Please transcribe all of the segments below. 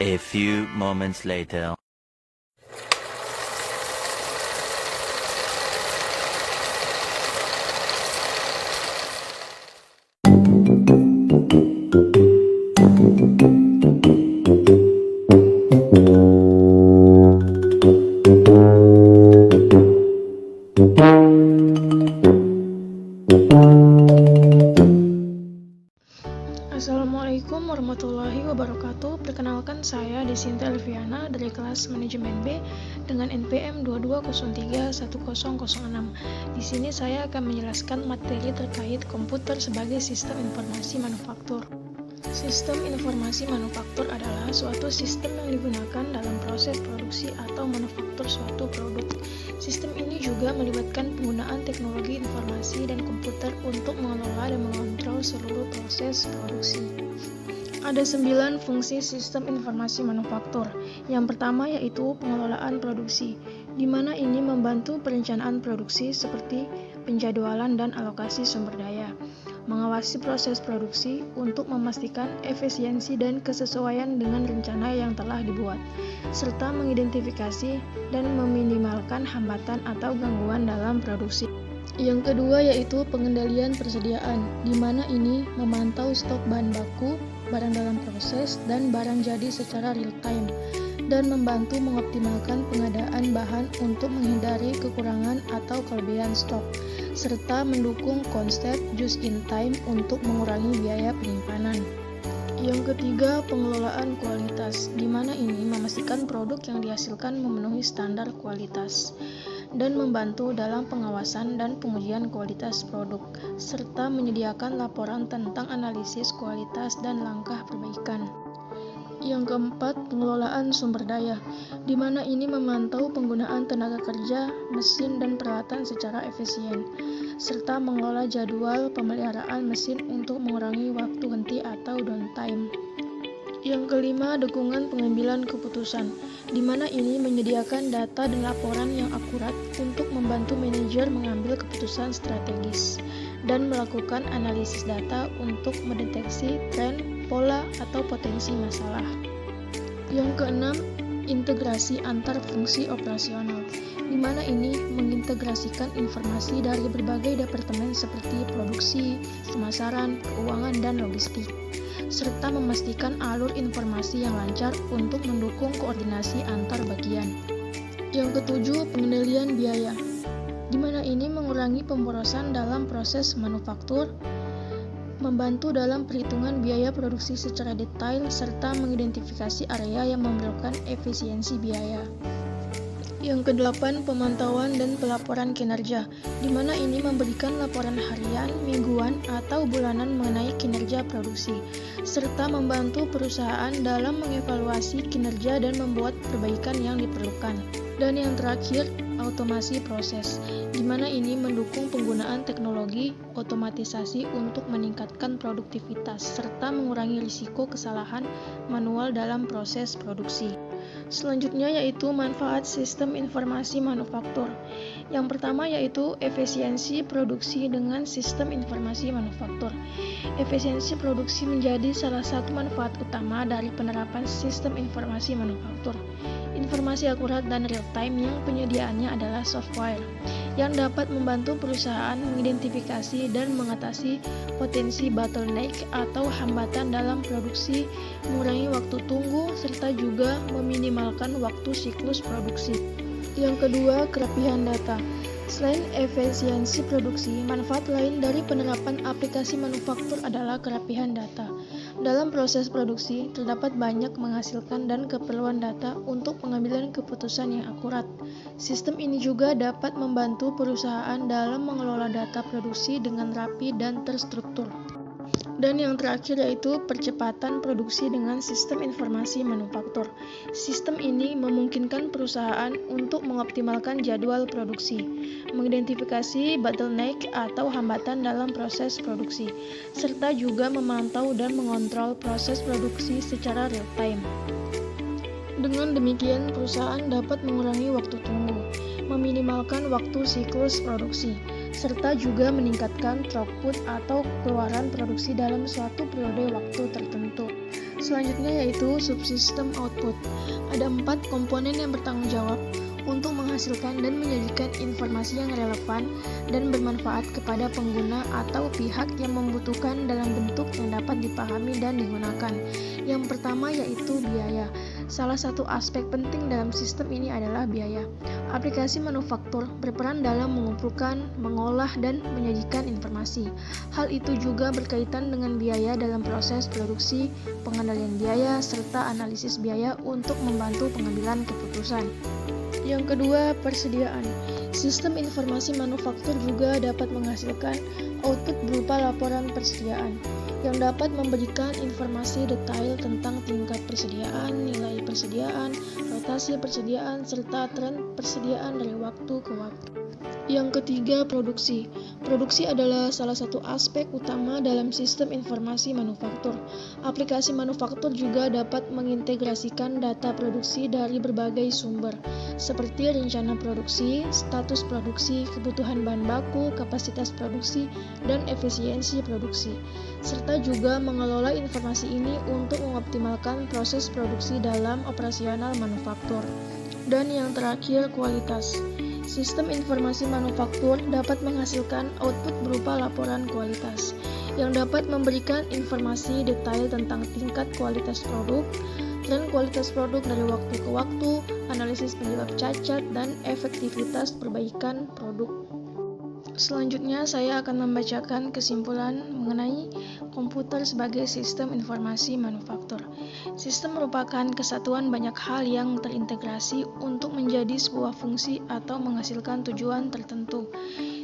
A few moments later. Assalamualaikum warahmatullahi wabarakatuh. Perkenalkan, saya Desinta Elviana dari kelas Manajemen B dengan NPM 22031006. Di sini saya akan menjelaskan materi terkait komputer sebagai sistem informasi manufaktur. Sistem informasi manufaktur adalah suatu sistem yang digunakan dalam proses produksi atau manufaktur suatu produk. Sistem ini juga melibatkan penggunaan teknologi informasi dan komputer untuk mengelola dan mengontrol seluruh proses produksi. Ada 9 fungsi sistem informasi manufaktur. Yang pertama yaitu pengelolaan produksi, di mana ini membantu perencanaan produksi seperti penjadwalan dan alokasi sumber daya, mengawasi proses produksi untuk memastikan efisiensi dan kesesuaian dengan rencana yang telah dibuat, serta mengidentifikasi dan meminimalkan hambatan atau gangguan dalam produksi. Yang kedua yaitu pengendalian persediaan, di mana ini memantau stok bahan baku, barang dalam proses, dan barang jadi secara real time, dan membantu mengoptimalkan pengadaan bahan untuk menghindari kekurangan atau kelebihan stok, serta mendukung konsep just in time untuk mengurangi biaya penyimpanan. Yang ketiga, pengelolaan kualitas, di mana ini memastikan produk yang dihasilkan memenuhi standar kualitas dan membantu dalam pengawasan dan pengujian kualitas produk, serta menyediakan laporan tentang analisis kualitas dan langkah perbaikan. Yang keempat, pengelolaan sumber daya, di mana ini memantau penggunaan tenaga kerja, mesin, dan peralatan secara efisien, serta mengelola jadwal pemeliharaan mesin untuk mengurangi waktu henti atau downtime. Yang kelima, dukungan pengambilan keputusan, di mana ini menyediakan data dan laporan yang akurat untuk membantu manajer mengambil keputusan strategis dan melakukan analisis data untuk mendeteksi tren, pola, atau potensi masalah. Yang keenam, integrasi antar fungsi operasional, di mana ini mengintegrasikan informasi dari berbagai departemen seperti produksi, pemasaran, keuangan, dan logistik, serta memastikan alur informasi yang lancar untuk mendukung koordinasi antar bagian. Yang ketujuh, pengendalian biaya, di mana ini mengurangi pemborosan dalam proses manufaktur, membantu dalam perhitungan biaya produksi secara detail, serta mengidentifikasi area yang memerlukan efisiensi biaya. Yang kedelapan, pemantauan dan pelaporan kinerja, di mana ini memberikan laporan harian, mingguan, atau bulanan mengenai kinerja produksi, serta membantu perusahaan dalam mengevaluasi kinerja dan membuat perbaikan yang diperlukan. Dan yang terakhir, otomasi proses, di mana ini mendukung penggunaan teknologi otomatisasi untuk meningkatkan produktivitas, serta mengurangi risiko kesalahan manual dalam proses produksi. Selanjutnya yaitu manfaat sistem informasi manufaktur. Yang pertama yaitu efisiensi produksi dengan sistem informasi manufaktur. Efisiensi produksi menjadi salah satu manfaat utama dari penerapan sistem informasi manufaktur. Informasi akurat dan real time yang penyediaannya adalah software yang dapat membantu perusahaan mengidentifikasi dan mengatasi potensi bottleneck atau hambatan dalam produksi, mengurangi waktu tunggu, serta juga meminimalkan waktu siklus produksi. Yang kedua, kerapihan data. Selain efisiensi produksi, manfaat lain dari penerapan aplikasi manufaktur adalah kerapihan data. Dalam proses produksi, terdapat banyak menghasilkan dan keperluan data untuk pengambilan keputusan yang akurat. Sistem ini juga dapat membantu perusahaan dalam mengelola data produksi dengan rapi dan terstruktur. Dan yang terakhir yaitu percepatan produksi dengan sistem informasi manufaktur. Sistem ini memungkinkan perusahaan untuk mengoptimalkan jadwal produksi, mengidentifikasi bottleneck atau hambatan dalam proses produksi, serta juga memantau dan mengontrol proses produksi secara real time. Dengan demikian, perusahaan dapat mengurangi waktu tunggu, meminimalkan waktu siklus produksi, serta juga meningkatkan throughput atau keluaran produksi dalam suatu periode waktu tertentu. Selanjutnya yaitu subsistem output. Ada 4 komponen yang bertanggung jawab untuk menghasilkan dan menyajikan informasi yang relevan dan bermanfaat kepada pengguna atau pihak yang membutuhkan dalam bentuk yang dapat dipahami dan digunakan. Yang pertama yaitu biaya. Salah satu aspek penting dalam sistem ini adalah biaya. Aplikasi manufaktur berperan dalam mengumpulkan, mengolah, dan menyajikan informasi. Hal itu juga berkaitan dengan biaya dalam proses produksi, pengendalian biaya, serta analisis biaya untuk membantu pengambilan keputusan. Yang kedua, persediaan. Sistem informasi manufaktur juga dapat menghasilkan output berupa laporan persediaan yang dapat memberikan informasi detail tentang tingkat persediaan, nilai persediaan, rotasi persediaan, serta tren persediaan dari waktu ke waktu. Yang ketiga, produksi. Produksi adalah salah satu aspek utama dalam sistem informasi manufaktur. Aplikasi manufaktur juga dapat mengintegrasikan data produksi dari berbagai sumber, seperti rencana produksi, status produksi, kebutuhan bahan baku, kapasitas produksi, dan efisiensi produksi, serta juga mengelola informasi ini untuk mengoptimalkan proses produksi dalam operasional manufaktur. Dan yang terakhir, kualitas. Sistem informasi manufaktur dapat menghasilkan output berupa laporan kualitas yang dapat memberikan informasi detail tentang tingkat kualitas produk, tren kualitas produk dari waktu ke waktu, analisis penyebab cacat, dan efektivitas perbaikan produk. Selanjutnya, saya akan membacakan kesimpulan mengenai komputer sebagai sistem informasi manufaktur. Sistem merupakan kesatuan banyak hal yang terintegrasi untuk menjadi sebuah fungsi atau menghasilkan tujuan tertentu.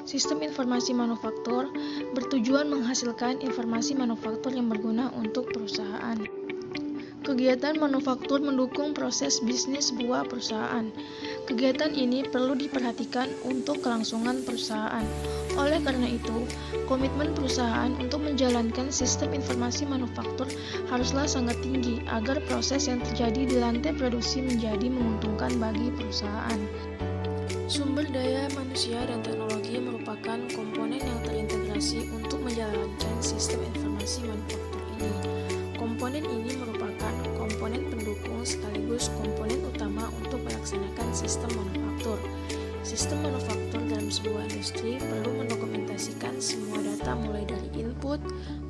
Sistem informasi manufaktur bertujuan menghasilkan informasi manufaktur yang berguna untuk perusahaan. Kegiatan manufaktur mendukung proses bisnis sebuah perusahaan. Kegiatan ini perlu diperhatikan untuk kelangsungan perusahaan. Oleh karena itu, komitmen perusahaan untuk menjalankan sistem informasi manufaktur haruslah sangat tinggi agar proses yang terjadi di lantai produksi menjadi menguntungkan bagi perusahaan. Sumber daya manusia dan teknologi merupakan komponen yang terintegrasi untuk menjalankan sistem informasi manufaktur ini. Komponen ini merupakan komponen pendukung sekaligus komponen utama untuk melaksanakan sistem manufaktur. Sistem manufaktur dalam sebuah industri perlu mendokumentasikan semua data mulai dari input,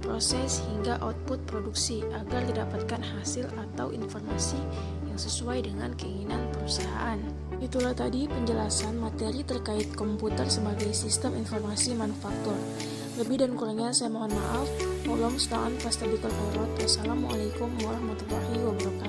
proses, hingga output produksi agar didapatkan hasil atau informasi yang sesuai dengan keinginan perusahaan. Itulah tadi penjelasan materi terkait komputer sebagai sistem informasi manufaktur. Lebih dan kurangnya saya mohon maaf. Wassalamualaikum warahmatullahi wabarakatuh.